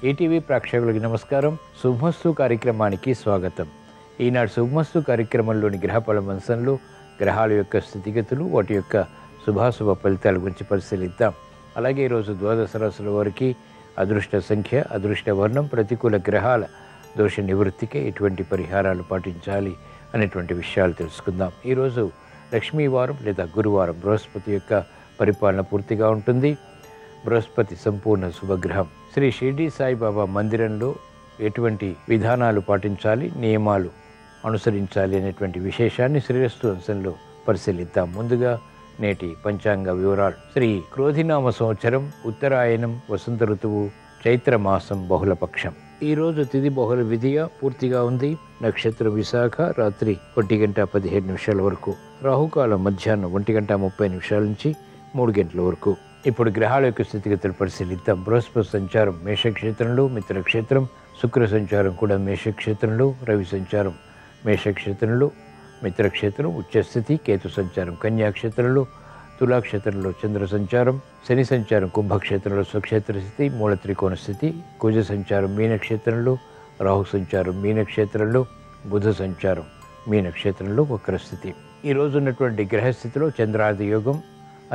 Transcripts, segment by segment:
ETV ప్రేక్షకులకి నమస్కారం. శుభమస్తు కార్యక్రమానికి స్వాగతం. ఈనాడు శుభమస్తు కార్యక్రమంలోని గ్రహఫల అంశంలో గ్రహాల యొక్క స్థితిగతులు, వాటి యొక్క శుభాశుభ ఫలితాల గురించి పరిశీలిద్దాం. అలాగే ఈరోజు ద్వాదశ రాశుల వారికి అదృష్ట సంఖ్య, అదృష్ట వర్ణం, ప్రతికూల గ్రహాల దోష నివృత్తికి ఎటువంటి పరిహారాలు పాటించాలి అనేటువంటి విషయాలు తెలుసుకుందాం. ఈరోజు లక్ష్మీవారం లేదా గురువారం. బృహస్పతి యొక్క పరిపాలన పూర్తిగా ఉంటుంది. బృహస్పతి సంపూర్ణ శుభగ్రహం. శ్రీ షిర్డీ సాయిబాబా మందిరంలో ఎటువంటి విధానాలు పాటించాలి, నియమాలు అనుసరించాలి అనేటువంటి విశేషాన్ని శ్రీరస్తు అంశంలో పరిశీలిద్దాం. ముందుగా నేటి పంచాంగ వివరాలు. శ్రీ క్రోధినామ సంవత్సరం, ఉత్తరాయణం, వసంత ఋతువు, చైత్రమాసం, బహుళపక్షం. ఈరోజు తిథి బహుళ విధియ పూర్తిగా ఉంది. నక్షత్రం విశాఖ, రాత్రి 1:17 వరకు. రాహుకాలం మధ్యాహ్నం 1:30 నుంచి 3 వరకు. ఇప్పుడు గ్రహాల యొక్క స్థితిగతులు పరిశీలిద్దాం. బృహస్పతి సంచారం మేషక్షేత్రంలో, మిత్రక్షేత్రం. శుక్ర సంచారం కూడా మేషక్షేత్రంలో, రవి సంచారం మేషక్షేత్రంలో, మిత్రక్షేత్రం ఉచ్చస్థితి. కేతు సంచారం కన్యాక్షేత్రంలో, తులాక్షేత్రంలో చంద్ర సంచారం. శని సంచారం కుంభక్షేత్రంలో స్వక్షేత్ర స్థితి, మూల త్రికోణ స్థితి. కుజ సంచారం మీనక్షేత్రంలో, రాహు సంచారం మీనక్షేత్రంలో, బుధ సంచారం మీనక్షేత్రంలో వక్రస్థితి. ఈరోజు ఉన్నటువంటి గ్రహస్థితిలో చంద్రాది యోగం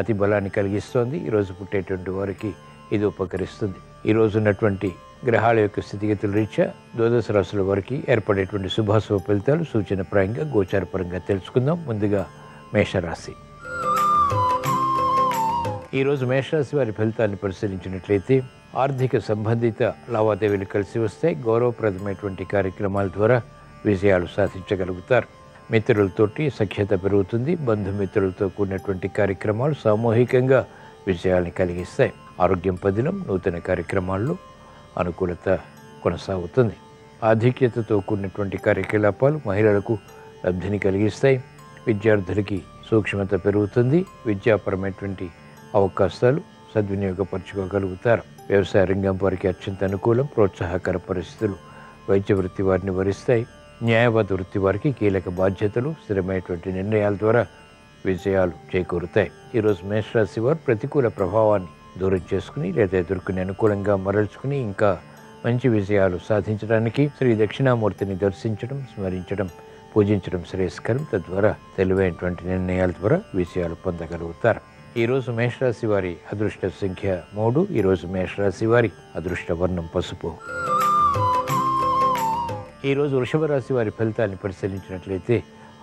అతి బలాన్ని కలిగిస్తోంది. ఈరోజు పుట్టేటువంటి వారికి ఇది ఉపకరిస్తుంది. ఈరోజు ఉన్నటువంటి గ్రహాల యొక్క స్థితిగతుల రీత్యా ద్వాదశ రాశుల వారికి ఏర్పడేటువంటి శుభాశుభ ఫలితాలు సూచనప్రాయంగా గోచారపరంగా తెలుసుకుందాం. ముందుగా మేషరాశి. ఈరోజు మేషరాశి వారి ఫలితాన్ని పరిశీలించినట్లయితే ఆర్థిక సంబంధిత లావాదేవీలు కలిసి వస్తాయి. గౌరవప్రదమైనటువంటి కార్యక్రమాల ద్వారా విజయాలు సాధించగలుగుతారు. మిత్రులతోటి సఖ్యత పెరుగుతుంది. బంధుమిత్రులతో కూడినటువంటి కార్యక్రమాలు సామూహికంగా విజయాన్ని కలిగిస్తాయి. ఆరోగ్యం పదిలం. నూతన కార్యక్రమాల్లో అనుకూలత కొనసాగుతుంది. ఆధిక్యతతో కూడినటువంటి కార్యకలాపాలు మహిళలకు లబ్ధిని కలిగిస్తాయి. విద్యార్థులకి సూక్ష్మత పెరుగుతుంది. విద్యాపరమైనటువంటి అవకాశాలు సద్వినియోగపరచుకోగలుగుతారు. వ్యవసాయ రంగం వారికి అత్యంత అనుకూలం. ప్రోత్సాహకర పరిస్థితులు వైద్య వృత్తి వారిని వరిస్తాయి. న్యాయవాద వృత్తి వారికి కీలక బాధ్యతలు, స్థిరమైనటువంటి నిర్ణయాల ద్వారా విజయాలు చేకూరుతాయి. ఈరోజు మేషరాశి వారు ప్రతికూల ప్రభావాన్ని దూరం చేసుకుని లేదా ఎదుర్కొని అనుకూలంగా మరల్చుకుని ఇంకా మంచి విజయాలు సాధించడానికి శ్రీ దక్షిణామూర్తిని దర్శించడం, స్మరించడం, పూజించడం శ్రేయస్కరం. తద్వారా తెలివైనటువంటి నిర్ణయాల ద్వారా విజయాలు పొందగలుగుతారు. ఈరోజు మేషరాశి వారి అదృష్ట సంఖ్య 3. ఈరోజు మేషరాశి వారి అదృష్ట వర్ణం పసుపు. ఈరోజు వృషభ రాశి వారి ఫలితాన్ని పరిశీలించినట్లయితే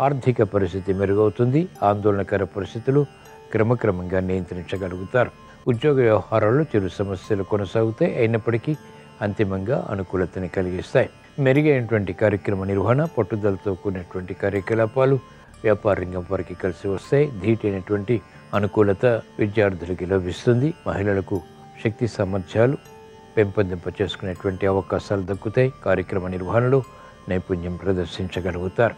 ఆర్థిక పరిస్థితి మెరుగవుతుంది. ఆందోళనకర పరిస్థితులు క్రమక్రమంగా నియంత్రించగలుగుతారు. ఉద్యోగ వ్యవహారాల్లో చిరు సమస్యలు కొనసాగుతాయి. అయినప్పటికీ అంతిమంగా అనుకూలతని కలిగిస్తాయి. మెరుగైనటువంటి కార్యక్రమ నిర్వహణ, పట్టుదలతో కూడినటువంటి కార్యకలాపాలు వ్యాపార రంగం వారికి కలిసి వస్తాయి. ధీటైనటువంటి అనుకూలత విద్యార్థులకి లభిస్తుంది. మహిళలకు శక్తి సామర్థ్యాలు పెంపొందింప చేసుకునేటువంటి అవకాశాలు దక్కుతాయి. కార్యక్రమ నిర్వహణలో నైపుణ్యం ప్రదర్శించగలుగుతారు.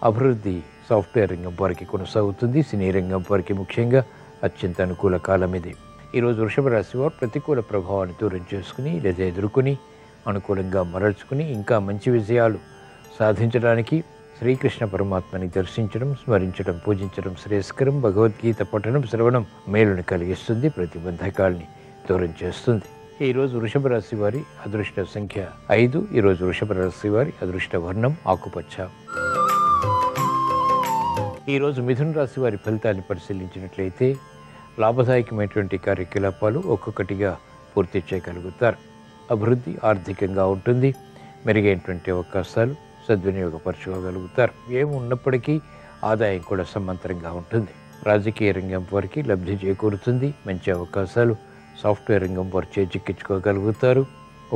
అభివృద్ధి సాఫ్ట్వేర్ రంగం వారికి కొనసాగుతుంది. సినీ రంగం వారికి ముఖ్యంగా అత్యంత అనుకూల కాలం ఇది. ఈరోజు వృషభ రాశి వారు ప్రతికూల ప్రభావాన్ని దూరం చేసుకుని లేదా ఎదుర్కొని అనుకూలంగా మరల్చుకుని ఇంకా మంచి విజయాలు సాధించడానికి శ్రీకృష్ణ పరమాత్మని దర్శించడం, స్మరించడం, పూజించడం శ్రేయస్కరం. భగవద్గీత పఠనం, శ్రవణం మేలుని కలిగిస్తుంది. ప్రతిబంధకాల్ని దూరం చేస్తుంది. ఈరోజు వృషభ రాశి వారి అదృష్ట సంఖ్య 5. ఈరోజు వృషభ రాశి వారి అదృష్ట వర్ణం ఆకుపచ్చ. ఈరోజు మిథున రాశి వారి ఫలితాన్ని పరిశీలించినట్లయితే లాభదాయకమైనటువంటి కార్యకలాపాలు ఒక్కొక్కటిగా పూర్తి చేయగలుగుతారు. అభివృద్ధి ఆర్థికంగా ఉంటుంది. మెరుగైనటువంటి అవకాశాలు సద్వినియోగపరచుకోగలుగుతారు. ఏమున్నప్పటికీ ఆదాయం కూడా సమాంతరంగా ఉంటుంది. రాజకీయ రంగం వారికి లబ్ధి చేకూరుతుంది. మంచి అవకాశాలు సాఫ్ట్వేర్ రంగం వారు చేజిక్కించుకోగలుగుతారు.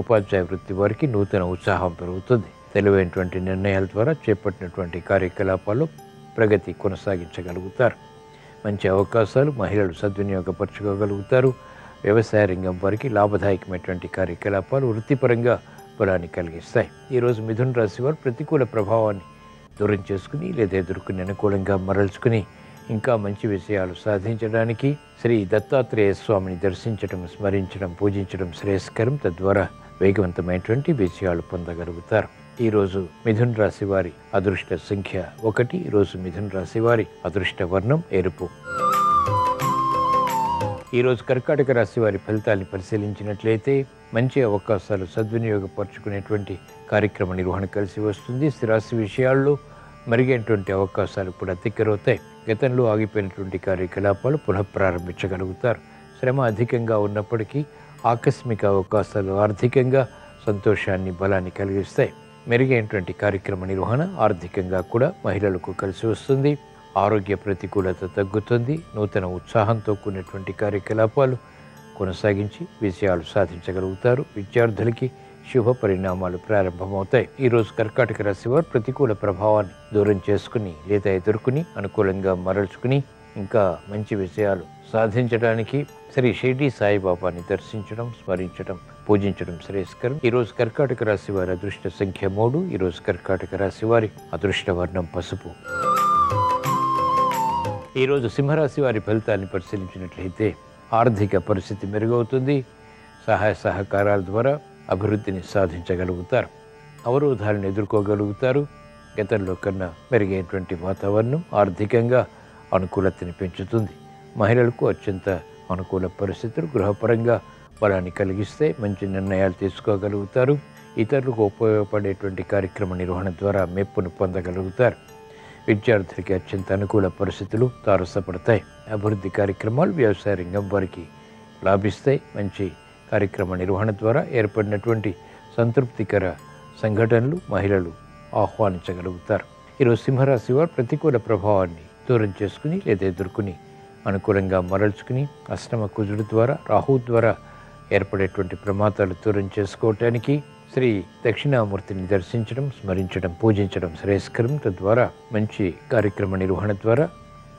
ఉపాధ్యాయ వృత్తి వారికి నూతన ఉత్సాహం పెరుగుతుంది. తెలివైనటువంటి నిర్ణయాల ద్వారా చేపట్టినటువంటి కార్యకలాపాలు ప్రగతి కొనసాగించగలుగుతారు. మంచి అవకాశాలు మహిళలు సద్వినియోగపరచుకోగలుగుతారు. వ్యవసాయ రంగం వారికి లాభదాయకమైనటువంటి కార్యకలాపాలు వృత్తిపరంగా బలాన్ని కలిగిస్తాయి. ఈరోజు మిథున రాశి వారు ప్రతికూల ప్రభావాన్ని దూరం చేసుకుని లేదా ఎదుర్కొని అనుకూలంగా మరల్చుకుని ఇంకా మంచి విషయాలు సాధించడానికి శ్రీ దత్తాత్రేయ స్వామిని దర్శించడం, స్మరించడం, పూజించడం శ్రేయస్కరం. తద్వారా వేగవంతమైనటువంటి విజయాలు పొందగలుగుతారు. ఈరోజు మిథున రాశి వారి అదృష్ట సంఖ్య 1. ఈరోజు మిథున రాశి వారి అదృష్ట వర్ణం ఎరుపు. ఈరోజు కర్కాటక రాశి వారి ఫలితాన్ని పరిశీలించినట్లయితే మంచి అవకాశాలు సద్వినియోగపరుచుకునేటువంటి కార్యక్రమ నిర్వహణ కలిసి వస్తుంది. స్థిరాస్తి విషయాల్లో మెరుగైనటువంటి అవకాశాలు కూడా దగ్గరవుతాయి. గతంలో ఆగిపోయినటువంటి కార్యకలాపాలు పునఃప్రారంభించగలుగుతారు. శ్రమ అధికంగా ఉన్నప్పటికీ ఆకస్మిక అవకాశాలు ఆర్థికంగా సంతోషాన్ని, బలాన్ని కలిగిస్తాయి. మెరుగైనటువంటి కార్యక్రమ నిర్వహణ ఆర్థికంగా కూడా మహిళలకు కలిసి వస్తుంది. ఆరోగ్య ప్రతికూలత తగ్గుతుంది. నూతన ఉత్సాహంతో కూడినటువంటి కార్యకలాపాలు కొనసాగించి విజయాలు సాధించగలుగుతారు. విద్యార్థులకి శుభ పరిణామాలు ప్రారంభమవుతాయి. ఈరోజు కర్కాటక రాశి వారు ప్రతికూల ప్రభావాన్ని దూరం చేసుకుని లేదా ఎదుర్కొని అనుకూలంగా మరల్చుకుని ఇంకా మంచి విజయాలు సాధించడానికి శ్రీ షిరిడి సాయిబాబాని దర్శించడం, స్మరించడం, పూజించడం శ్రేయస్కరం. ఈరోజు కర్కాటక రాశి వారి అదృష్ట సంఖ్య 3. ఈరోజు కర్కాటక రాశి వారి అదృష్ట వర్ణం పసుపు. ఈరోజు సింహరాశి వారి ఫలితాన్ని పరిశీలించినట్లయితే ఆర్థిక పరిస్థితి మెరుగవుతుంది. సహాయ సహకారాల ద్వారా అభివృద్ధిని సాధించగలుగుతారు. అవరోధాలను ఎదుర్కోగలుగుతారు. గతంలో కన్నా మెరుగైనటువంటి వాతావరణం ఆర్థికంగా అనుకూలతని పెంచుతుంది. మహిళలకు అత్యంత అనుకూల పరిస్థితులు గృహపరంగా బలాన్ని కలిగిస్తే మంచి నిర్ణయాలు తీసుకోగలుగుతారు. ఇతరులకు ఉపయోగపడేటువంటి కార్యక్రమ నిర్వహణ ద్వారా మెప్పును పొందగలుగుతారు. విద్యార్థులకి అత్యంత అనుకూల పరిస్థితులు తారసపడతాయి. అభివృద్ధి కార్యక్రమాలు వ్యవసాయ రంగం వారికి లాభిస్తాయి. మంచి కార్యక్రమ నిర్వహణ ద్వారా ఏర్పడినటువంటి సంతృప్తికర సంఘటనలు మహిళలు ఆహ్వానించగలుగుతారు. ఈరోజు సింహరాశి వారు ప్రతికూల ప్రభావాన్ని దూరం చేసుకుని లేదా ఎదుర్కొని అనుకూలంగా మరల్చుకుని అష్టమ కుజుడు ద్వారా, రాహు ద్వారా ఏర్పడేటువంటి ప్రమాదాలు దూరం చేసుకోవటానికి శ్రీ దక్షిణామూర్తిని దర్శించడం, స్మరించడం, పూజించడం శ్రేయస్కరం. తద్వారా మంచి కార్యక్రమ నిర్వహణ ద్వారా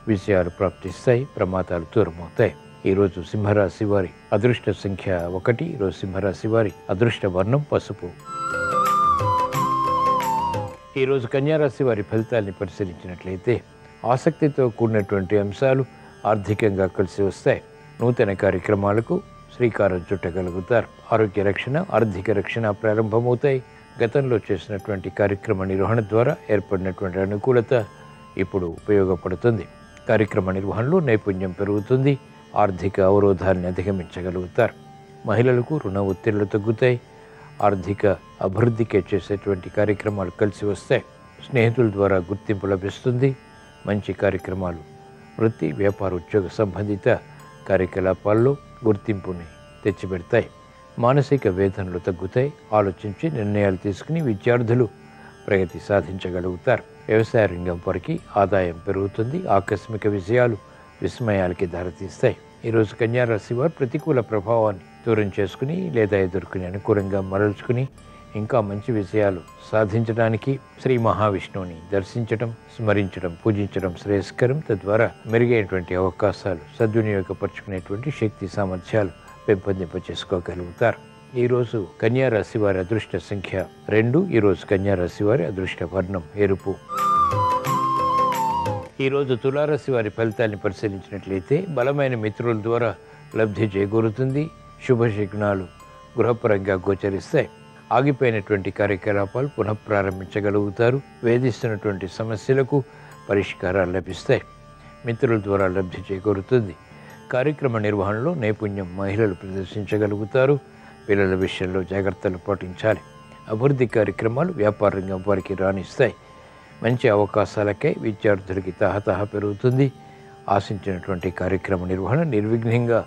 విజయాలు ప్రాప్తిస్తాయి, ప్రమాదాలు దూరమవుతాయి. ఈరోజు సింహరాశి వారి అదృష్ట సంఖ్య 1. ఈరోజు సింహరాశి వారి అదృష్ట వర్ణం పసుపు. ఈరోజు కన్యారాశి వారి ఫలితాన్ని పరిశీలించినట్లయితే ఆసక్తితో కూడినటువంటి అంశాలు ఆర్థికంగా కలిసి వస్తాయి. నూతన కార్యక్రమాలకు శ్రీకారం చుట్టగలుగుతారు. ఆరోగ్య రక్షణ, ఆర్థిక రక్షణ ప్రారంభమవుతాయి. గతంలో చేసినటువంటి కార్యక్రమ నిర్వహణ ద్వారా ఏర్పడినటువంటి అనుకూలత ఇప్పుడు ఉపయోగపడుతుంది. కార్యక్రమ నిర్వహణలో నైపుణ్యం పెరుగుతుంది. ఆర్థిక అవరోధాన్ని అధిగమించగలుగుతారు. మహిళలకు రుణ ఒత్తిళ్లు తగ్గుతాయి. ఆర్థిక అభివృద్ధికే చేసేటువంటి కార్యక్రమాలు కలిసి వస్తాయి. స్నేహితుల ద్వారా గుర్తింపు లభిస్తుంది. మంచి కార్యక్రమాలు వృత్తి, వ్యాపార, ఉద్యోగ సంబంధిత కార్యకలాపాల్లో గుర్తింపుని తెచ్చిపెడతాయి. మానసిక వేదనలు తగ్గుతాయి. ఆలోచించి నిర్ణయాలు తీసుకుని విద్యార్థులు ప్రగతి సాధించగలుగుతారు. వ్యవసాయ రంగం వారికి ఆదాయం పెరుగుతుంది. ఆకస్మిక విజయాలు విస్మయాలకి దారితీస్తాయి. ఈరోజు కన్యారాశి వారు ప్రతికూల ప్రభావాన్ని దూరం చేసుకుని లేదా ఎదుర్కొని అనుకూలంగా మరల్చుకుని ఇంకా మంచి విజయాలు సాధించడానికి శ్రీ మహావిష్ణువుని దర్శించడం, స్మరించడం, పూజించడం శ్రేయస్కరం. తద్వారా మెరుగైనటువంటి అవకాశాలు సద్వినియోగపరుచుకునేటువంటి శక్తి సామర్థ్యాలు పెంపొందింపచేసుకోగలుగుతారు. ఈరోజు కన్యారాశి వారి అదృష్ట సంఖ్య 2. ఈరోజు కన్యారాశి వారి అదృష్ట వర్ణం ఎరుపు. ఈరోజు తులారాశి వారి ఫలితాన్ని పరిశీలించినట్లయితే బలమైన మిత్రుల ద్వారా లబ్ధి చేకూరుతుంది. శుభశకునాలు గృహపరంగా గోచరిస్తాయి. ఆగిపోయినటువంటి కార్యకలాపాలు పునఃప్రారంభించగలుగుతారు. వేధిస్తున్నటువంటి సమస్యలకు పరిష్కారాలు లభిస్తాయి. మిత్రుల ద్వారా లబ్ధి చేకూరుతుంది. కార్యక్రమ నిర్వహణలో నైపుణ్యం మహిళలు ప్రదర్శించగలుగుతారు. పిల్లల విషయంలో జాగ్రత్తలు పాటించాలి. అభివృద్ధి కార్యక్రమాలు వ్యాపార రంగం వారికి రాణిస్తాయి. మంచి అవకాశాలకై విద్యార్థులకి తహతహ పెరుగుతుంది. ఆశించినటువంటి కార్యక్రమ నిర్వహణ నిర్విఘ్నంగా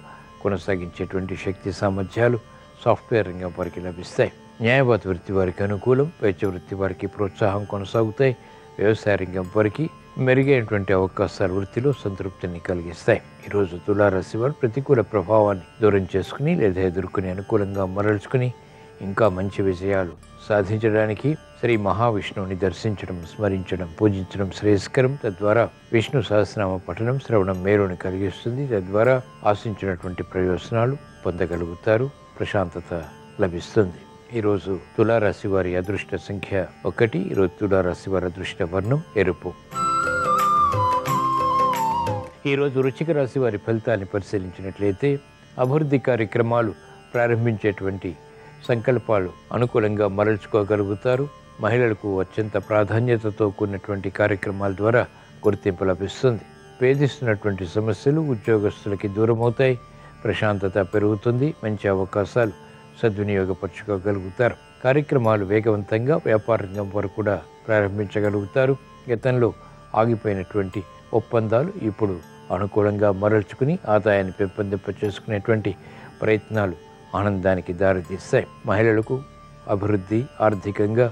కొనసాగించేటువంటి శక్తి సామర్థ్యాలు సాఫ్ట్వేర్ రంగం వారికి లభిస్తాయి. న్యాయవాద వృత్తి వారికి అనుకూలం. వైద్య వృత్తి వారికి ప్రోత్సాహం కొనసాగుతాయి. వ్యవసాయ రంగం వారికి మెరుగైనటువంటి అవకాశాలు వృత్తిలో సంతృప్తిని కలిగిస్తాయి. ఈరోజు తులారాశి వారు ప్రతికూల ప్రభావాన్ని దూరం చేసుకుని లేదా ఎదుర్కొని అనుకూలంగా మరల్చుకుని ఇంకా మంచి విజయాలు సాధించడానికి శ్రీ మహావిష్ణువుని దర్శించడం, స్మరించడం, పూజించడం శ్రేయస్కరం. తద్వారా విష్ణు సహస్రనామ పఠనం, శ్రవణం మేలుని కలిగిస్తుంది. తద్వారా ఆశించినటువంటి ప్రయోజనాలు పొందగలుగుతారు. ప్రశాంతత లభిస్తుంది. ఈరోజు తులారాశి వారి అదృష్ట సంఖ్య 1. ఈరోజు తులారాశి వారి అదృష్ట వర్ణం ఎరుపు. ఈరోజు వృశ్చిక రాశి వారి ఫలితాన్ని పరిశీలించినట్లయితే అభివృద్ధి కార్యక్రమాలు ప్రారంభించేటువంటి సంకల్పాలు అనుకూలంగా మరల్చుకోగలుగుతారు. మహిళలకు అత్యంత ప్రాధాన్యతతో కూడినటువంటి కార్యక్రమాల ద్వారా గుర్తింపు లభిస్తుంది. వేధిస్తున్నటువంటి సమస్యలు ఉద్యోగస్తులకి దూరమవుతాయి. ప్రశాంతత పెరుగుతుంది. మంచి అవకాశాలు సద్వినియోగపరచుకోగలుగుతారు. కార్యక్రమాలు వేగవంతంగా వ్యాపార రంగం వరకు కూడా ప్రారంభించగలుగుతారు. గతంలో ఆగిపోయినటువంటి ఒప్పందాలు ఇప్పుడు అనుకూలంగా మరల్చుకుని ఆదాయాన్ని పెంపొందింప చేసుకునేటువంటి ప్రయత్నాలు ఆనందానికి దారితీస్తాయి. మహిళలకు అభివృద్ధి, ఆర్థికంగా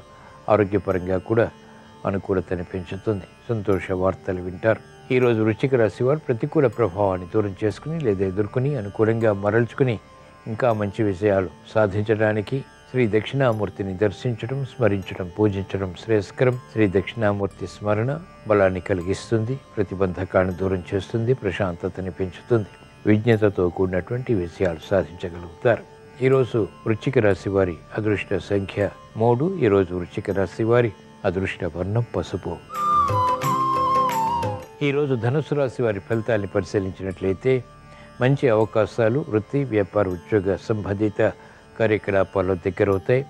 ఆరోగ్యపరంగా కూడా అనుకూలతని పెంచుతుంది. సంతోష వార్తలు వింటారు. ఈరోజు వృశ్చిక రాశి వారు ప్రతికూల ప్రభావాన్ని దూరం చేసుకుని లేదా ఎదుర్కొని అనుకూలంగా మరల్చుకుని ఇంకా మంచి విషయాలు సాధించడానికి శ్రీ దక్షిణామూర్తిని దర్శించడం, స్మరించడం, పూజించడం శ్రేయస్కరం. శ్రీ దక్షిణామూర్తి స్మరణ బలాన్ని కలిగిస్తుంది, ప్రతిబంధకాలను దూరం చేస్తుంది, ప్రశాంతతని పెంచుతుంది. విజ్ఞతతో కూడినటువంటి విషయాలు సాధించగలుగుతారు. ఈరోజు వృశ్చిక రాశి వారి అదృష్ట సంఖ్య 3. ఈరోజు వృశ్చిక రాశి వారి అదృష్ట వర్ణం పసుపు. ఈరోజు ధనుసు రాశి వారి ఫలితాన్ని పరిశీలించినట్లయితే మంచి అవకాశాలు వృత్తి, వ్యాపార, ఉద్యోగ సంబంధిత కార్యకలాపాల్లో దగ్గరవుతాయి.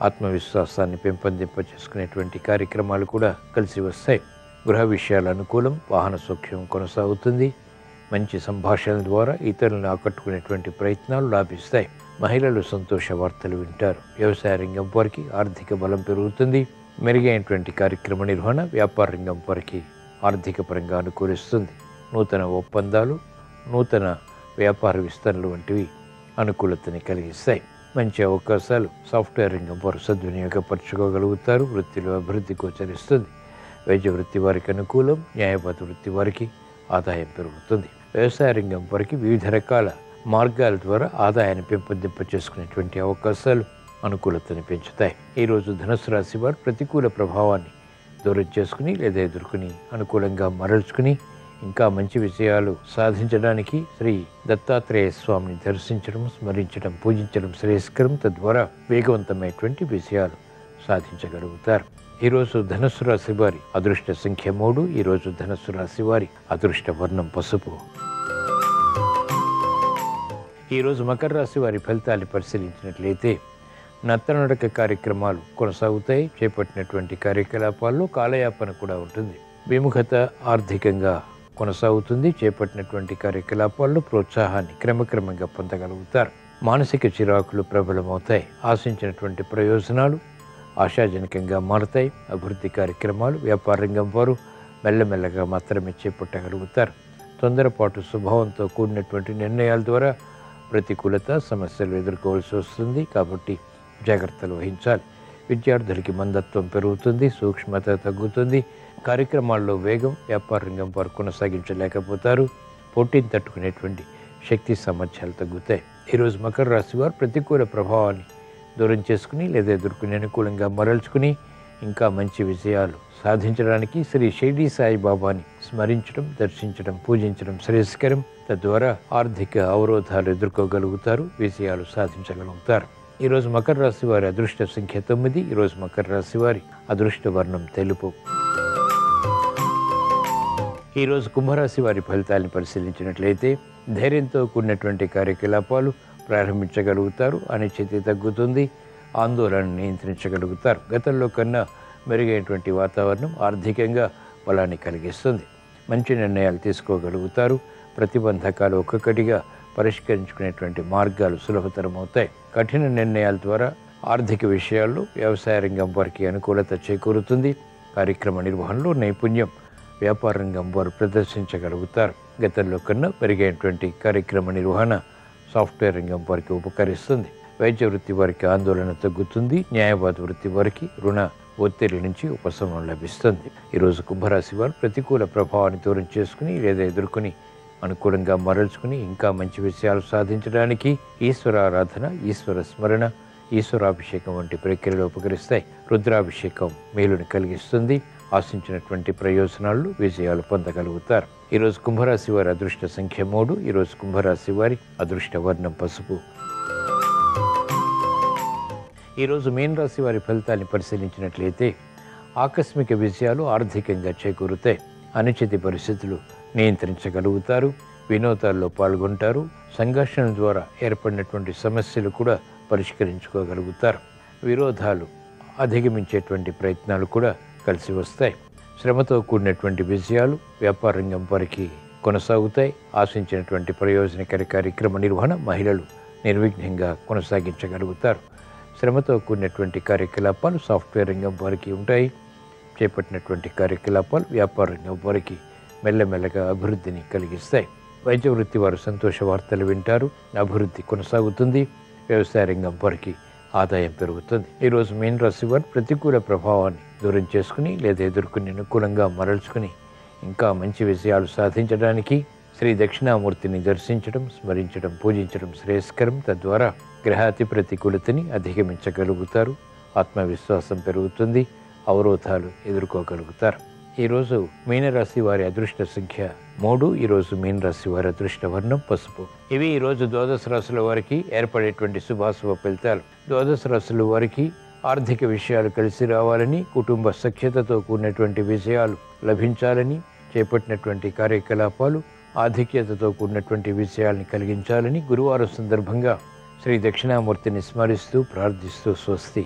ఆత్మవిశ్వాసాన్ని పెంపొందింప చేసుకునేటువంటి కార్యక్రమాలు కూడా కలిసి వస్తాయి. గృహ విషయాల అనుకూలం, వాహన సౌఖ్యం కొనసాగుతుంది. మంచి సంభాషణల ద్వారా ఇతరులను ఆకట్టుకునేటువంటి ప్రయత్నాలు లాభిస్తాయి. మహిళలు సంతోష వార్తలు వింటారు. వ్యవసాయ రంగం వారికి ఆర్థిక బలం పెరుగుతుంది. మెరుగైనటువంటి కార్యక్రమ నిర్వహణ వ్యాపార రంగం వారికి ఆర్థిక పరంగా అనుకూలిస్తుంది. నూతన ఒప్పందాలు, నూతన వ్యాపార విస్తరణలు వంటివి అనుకూలతని కలిగిస్తాయి. మంచి అవకాశాలు సాఫ్ట్వేర్ రంగం వారు సద్వినియోగపరచుకోగలుగుతారు. వృత్తిలో అభివృద్ధి గోచరిస్తుంది. వైద్య వృత్తి వారికి అనుకూలం, న్యాయవాద వృత్తి వారికి ఆదాయం పెరుగుతుంది. వ్యవసాయ రంగం వారికి వివిధ రకాల మార్గాల ద్వారా ఆదాయాన్ని పెంపొందింప చేసుకునేటువంటి అవకాశాలు అనుకూలతని పెంచుతాయి. ఈరోజు ధనుసు రాశి వారు ప్రతికూల ప్రభావాన్ని దూరం చేసుకుని లేదా ఎదుర్కొని అనుకూలంగా మరల్చుకుని ఇంకా మంచి విషయాలు సాధించడానికి శ్రీ దత్తాత్రేయ స్వామిని దర్శించడం, స్మరించడం, పూజించడం శ్రేయస్కరం. తద్వారా వేగవంతమైనటువంటి విషయాలు సాధించగలుగుతారు. ఈరోజు ధనుస్సు రాశి వారి అదృష్ట సంఖ్య 3. ఈరోజు ధనుస్సు రాశి వారి అదృష్ట వర్ణం పసుపు. ఈరోజు మకర రాశి వారి ఫలితాన్ని పరిశీలించినట్లయితే నత్తనడక కార్యక్రమాలు కొనసాగుతాయి. చేపట్టినటువంటి కార్యకలాపాల్లో కాలయాపన కూడా ఉంటుంది. విముఖత ఆర్థికంగా కొనసాగుతుంది. చేపట్టినటువంటి కార్యకలాపాల్లో ప్రోత్సాహాన్ని క్రమక్రమంగా పొందగలుగుతారు. మానసిక చిరాకులు ప్రబలమవుతాయి. ఆశించినటువంటి ప్రయోజనాలు ఆశాజనకంగా మారుతాయి. అభివృద్ధి కార్యక్రమాలు వ్యాపార రంగం వారు మెల్లమెల్లగా మాత్రమే చేపట్టగలుగుతారు. తొందరపాటు స్వభావంతో కూడినటువంటి నిర్ణయాల ద్వారా ప్రతికూలత, సమస్యలు ఎదుర్కోవాల్సి వస్తుంది. కాబట్టి జాగ్రత్తలు వహించాలి. విద్యార్థులకి మందత్వం పెరుగుతుంది, సూక్ష్మత తగ్గుతుంది. కార్యక్రమాల్లో వేగం వ్యాపార రంగం వారు కొనసాగించలేకపోతారు. పోటీని తట్టుకునేటువంటి శక్తి సామర్థ్యాలు తగ్గుతాయి. ఈరోజు మకర రాశి వారు ప్రతికూల ప్రభావాన్ని దూరం చేసుకుని లేదా ఎదుర్కొని అనుకూలంగా మరల్చుకుని ఇంకా మంచి విజయాలు సాధించడానికి శ్రీ షిరిడి సాయిబాబాని స్మరించడం, దర్శించడం, పూజించడం శ్రేయస్కరం. తద్వారా ఆర్థిక అవరోధాలు ఎదుర్కోగలుగుతారు, విజయాలు సాధించగలుగుతారు. ఈరోజు మకర రాశి వారి అదృష్ట సంఖ్య 9. ఈరోజు మకర రాశి వారి అదృష్ట వర్ణం తెలుపు. ఈరోజు కుంభరాశి వారి ఫలితాలను పరిశీలించినట్లయితే ధైర్యంతో కూడినటువంటి కార్యకలాపాలు ప్రారంభించగలుగుతారు. అనిశ్చితి తగ్గుతుంది. ఆందోళన నియంత్రించగలుగుతారు. గతంలో కన్నా మెరుగైనటువంటి వాతావరణం ఆర్థికంగా బలాన్ని కలిగిస్తుంది. మంచి నిర్ణయాలు తీసుకోగలుగుతారు. ప్రతిబంధకాలు ఒక్కొక్కటిగా పరిష్కరించుకునేటువంటి మార్గాలు సులభతరం అవుతాయి. కఠిన నిర్ణయాల ద్వారా ఆర్థిక విషయాల్లో వ్యవసాయ రంగం వారికి అనుకూలత చేకూరుతుంది. కార్యక్రమ నిర్వహణలో నైపుణ్యం వ్యాపార రంగం వారు ప్రదర్శించగలుగుతారు. గతంలో కన్నా పెరిగేటువంటి కార్యక్రమ నిర్వహణ సాఫ్ట్వేర్ రంగం వారికి ఉపకరిస్తుంది. వైద్య వృత్తి వారికి ఆందోళన తగ్గుతుంది. న్యాయవాద వృత్తి వారికి రుణ ఒత్తిడి నుంచి ఉపశమనం లభిస్తుంది. ఈరోజు కుంభరాశి వారు ప్రతికూల ప్రభావాన్ని దూరం చేసుకుని లేదా ఎదుర్కొని అనుకూలంగా మరల్చుకుని ఇంకా మంచి విషయాలు సాధించడానికి ఈశ్వరారాధన, ఈశ్వర స్మరణ, ఈశ్వరాభిషేకం వంటి ప్రక్రియలు ఉపకరిస్తాయి. రుద్రాభిషేకం మేలుని కలిగిస్తుంది. ఆశించినటువంటి ప్రయోజనాలు, విజయాలు పొందగలుగుతారు. ఈరోజు కుంభరాశి వారి అదృష్ట సంఖ్య 3. ఈరోజు కుంభరాశి వారి అదృష్ట వర్ణం పసుపు. ఈరోజు మీన రాశి వారి ఫలితాన్ని పరిశీలించినట్లయితే ఆకస్మిక విజయాలు ఆర్థికంగా చేకూరుతాయి. అనిశ్చిత పరిస్థితులు నియంత్రించగలుగుతారు. వినోదాల్లో పాల్గొంటారు. సంఘర్షణ ద్వారా ఏర్పడినటువంటి సమస్యలు కూడా పరిష్కరించుకోగలుగుతారు. విరోధాలు అధిగమించేటువంటి ప్రయత్నాలు కూడా కలిసి వస్తాయి. శ్రమతో కూడినటువంటి విజయాలు వ్యాపార రంగం వారికి కొనసాగుతాయి. ఆశించినటువంటి ప్రయోజనకర కార్యక్రమ నిర్వహణ మహిళలు నిర్విఘ్నంగా కొనసాగించగలుగుతారు. శ్రమతో కూడినటువంటి కార్యకలాపాలు సాఫ్ట్వేర్ రంగం వారికి ఉంటాయి. చేపట్టినటువంటి కార్యకలాపాలు వ్యాపార రంగం వారికి మెల్లమెల్లగా అభివృద్ధిని కలిగిస్తాయి. వైద్య వృత్తి వారు సంతోష వార్తలు వింటారు. అభివృద్ధి కొనసాగుతుంది. వ్యవసాయ రంగం వారికి ఆదాయం పెరుగుతుంది. ఈరోజు మీన రాశి వారు ప్రతికూల ప్రభావాన్ని దూరం చేసుకుని లేదా ఎదుర్కొని అనుకూలంగా మరల్చుకుని ఇంకా మంచి విజయాలు సాధించడానికి శ్రీ దక్షిణామూర్తిని దర్శించడం, స్మరించడం, పూజించడం శ్రేయస్కరం. తద్వారా గ్రహాతి ప్రతికూలతని అధిగమించగలుగుతారు. ఆత్మవిశ్వాసం పెరుగుతుంది. అవరోధాలు ఎదుర్కోగలుగుతారు. ఈరోజు మీనరాశి వారి అదృష్ట సంఖ్య 3. ఈరోజు మీనరాశి వారి అదృష్ట వర్ణం పసుపు. ఇవి ఈరోజు ద్వాదశ రాశుల వారికి ఏర్పడేటువంటి శుభాశుభ ఫలితాలు. ద్వాదశ రాశుల వారికి ఆర్థిక విషయాలు కలిసి రావాలని, కుటుంబ సఖ్యతతో కూడినటువంటి విజయాలు లభించాలని, చేపట్టినటువంటి కార్యకలాపాలు ఆధిక్యతతో కూడినటువంటి విజయాల్ని కలిగించాలని గురువారం సందర్భంగా శ్రీ దక్షిణామూర్తిని స్మరిస్తూ ప్రార్థిస్తూ స్వస్తి.